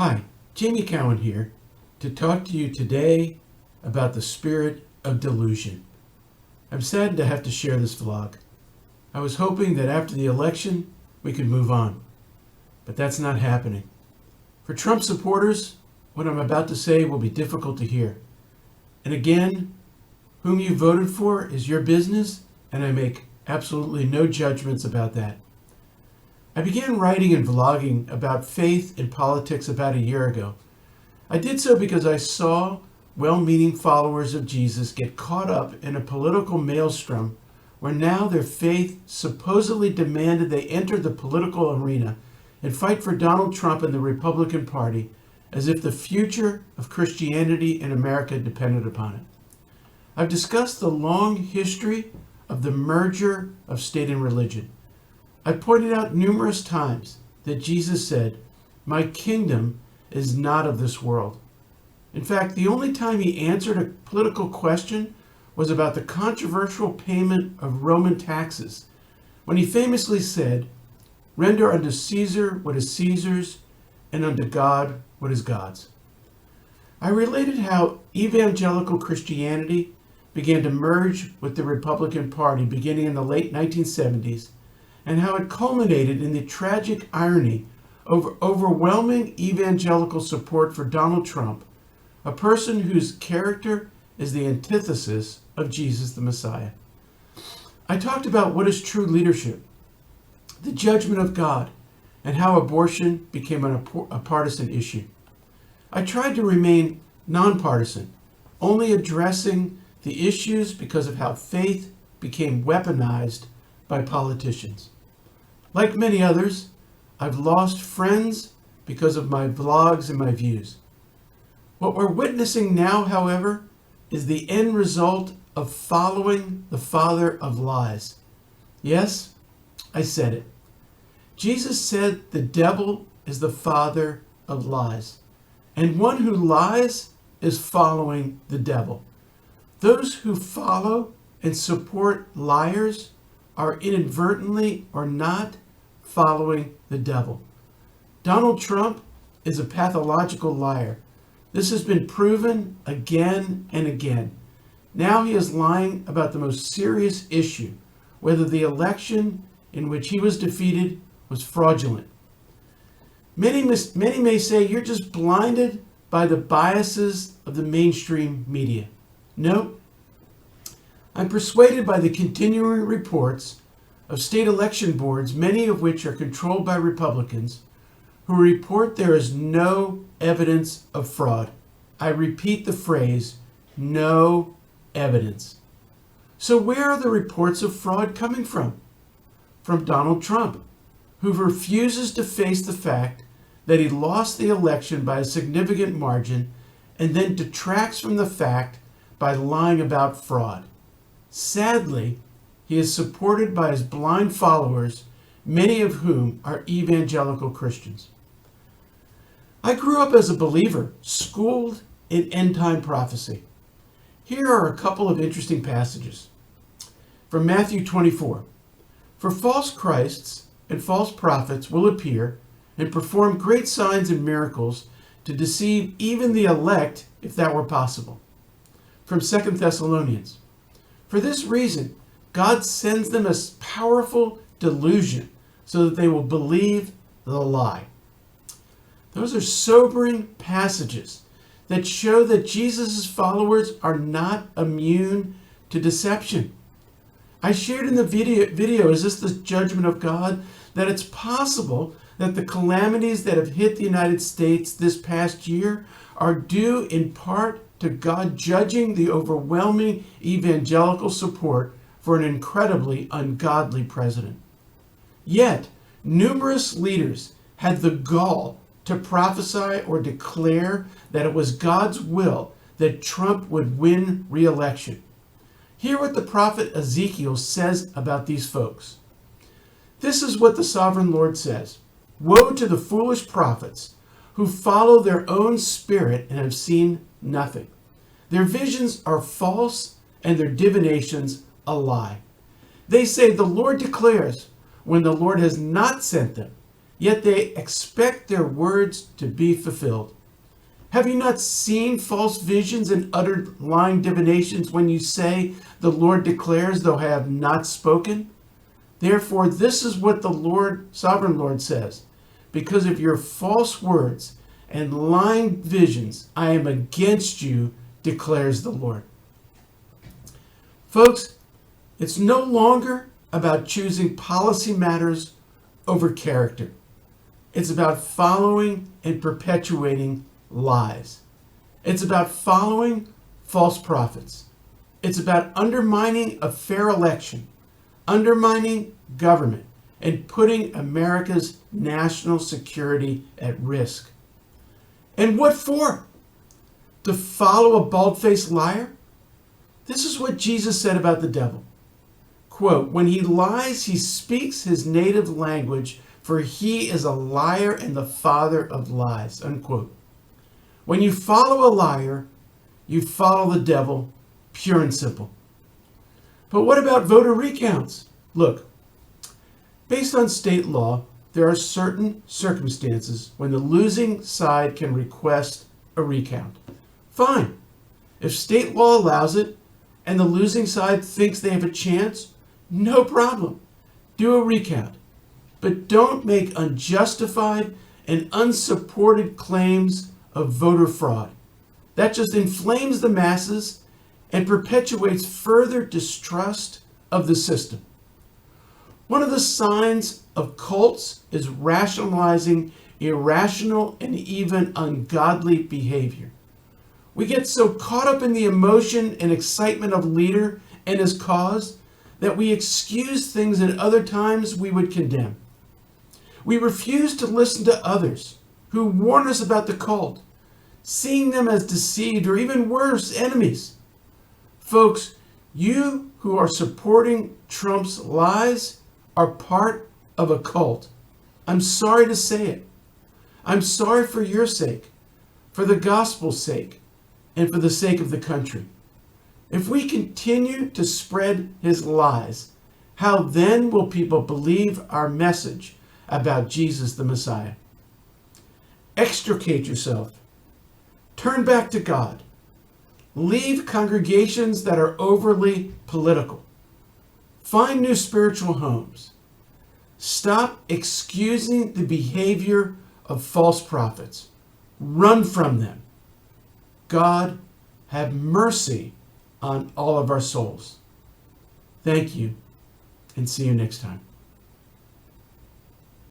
Hi, Jamie Cowen here to talk to you today about the Spirit of Delusion. I'm saddened to have to share this vlog. I was hoping that after the election we could move on, but that's not happening. For Trump supporters, what I'm about to say will be difficult to hear. And again, whom you voted for is your business, and I make absolutely no judgments about that. I began writing and vlogging about faith and politics about a year ago. I did so because I saw well-meaning followers of Jesus get caught up in a political maelstrom where now their faith supposedly demanded they enter the political arena and fight for Donald Trump and the Republican Party as if the future of Christianity in America depended upon it. I've discussed the long history of the merger of state and religion. I pointed out numerous times that Jesus said, "My kingdom is not of this world." In fact, the only time he answered a political question was about the controversial payment of Roman taxes, when he famously said, "Render unto Caesar what is Caesar's, and unto God what is God's." I related how evangelical Christianity began to merge with the Republican Party beginning in the late 1970s, and how it culminated in the tragic irony of overwhelming evangelical support for Donald Trump, a person whose character is the antithesis of Jesus the Messiah. I talked about what is true leadership, the judgment of God, and how abortion became a partisan issue. I tried to remain nonpartisan, only addressing the issues because of how faith became weaponized by politicians. Like many others, I've lost friends because of my vlogs and my views. What we're witnessing now, however, is the end result of following the father of lies. Yes, I said it. Jesus said the devil is the father of lies, and one who lies is following the devil. Those who follow and support liars are inadvertently or not following the devil. Donald Trump is a pathological liar. This has been proven again and again. Now he is lying about the most serious issue, whether the election in which he was defeated was fraudulent. Many may say you're just blinded by the biases of the mainstream media. No, I'm persuaded by the continuing reports of state election boards, many of which are controlled by Republicans, who report there is no evidence of fraud. I repeat the phrase, no evidence. So where are the reports of fraud coming from? From Donald Trump, who refuses to face the fact that he lost the election by a significant margin and then detracts from the fact by lying about fraud. Sadly, he is supported by his blind followers, many of whom are evangelical Christians. I grew up as a believer, schooled in end-time prophecy. Here are a couple of interesting passages. From Matthew 24. "For false Christs and false prophets will appear and perform great signs and miracles to deceive even the elect, if that were possible." From 2 Thessalonians. "For this reason, God sends them a powerful delusion so that they will believe the lie." Those are sobering passages that show that Jesus' followers are not immune to deception. I shared in the video, is this the judgment of God? That it's possible that the calamities that have hit the United States this past year are due in part to God judging the overwhelming evangelical support for an incredibly ungodly president. Yet, numerous leaders had the gall to prophesy or declare that it was God's will that Trump would win re-election. Hear what the prophet Ezekiel says about these folks. "This is what the sovereign Lord says. Woe to the foolish prophets who follow their own spirit and have seen nothing. Their visions are false and their divinations a lie. They say, 'The Lord declares,' when the Lord has not sent them, yet they expect their words to be fulfilled. Have you not seen false visions and uttered lying divinations when you say, the Lord declares, though I have not spoken? Therefore, this is what the Lord, sovereign Lord, says. Because of your false words and lying visions, I am against you, declares the Lord. Folks, it's no longer about choosing policy matters over character. It's about following and perpetuating lies. It's about following false prophets. It's about undermining a fair election, undermining government, and putting America's national security at risk. And what for? To follow a bald-faced liar? This is what Jesus said about the devil. Quote, when he lies, he speaks his native language, for he is a liar and the father of lies. Unquote. When you follow a liar, you follow the devil, pure and simple. But what about voter recounts? Look, based on state law, there are certain circumstances when the losing side can request a recount. Fine. If state law allows it and the losing side thinks they have a chance, no problem. Do a recount. But don't make unjustified and unsupported claims of voter fraud. That just inflames the masses and perpetuates further distrust of the system. One of the signs of cults is rationalizing irrational and even ungodly behavior. We get so caught up in the emotion and excitement of leader and his cause that we excuse things at other times we would condemn. We refuse to listen to others who warn us about the cult, seeing them as deceived or even worse, enemies. Folks, you who are supporting Trump's lies are part of a cult. I'm sorry to say it. I'm sorry for your sake, for the gospel's sake, and for the sake of the country. If we continue to spread his lies, how then will people believe our message about Jesus the Messiah? Extricate yourself. Turn back to God. Leave congregations that are overly political. Find new spiritual homes. Stop excusing the behavior of false prophets. Run from them. God, have mercy on all of our souls. Thank you, and see you next time.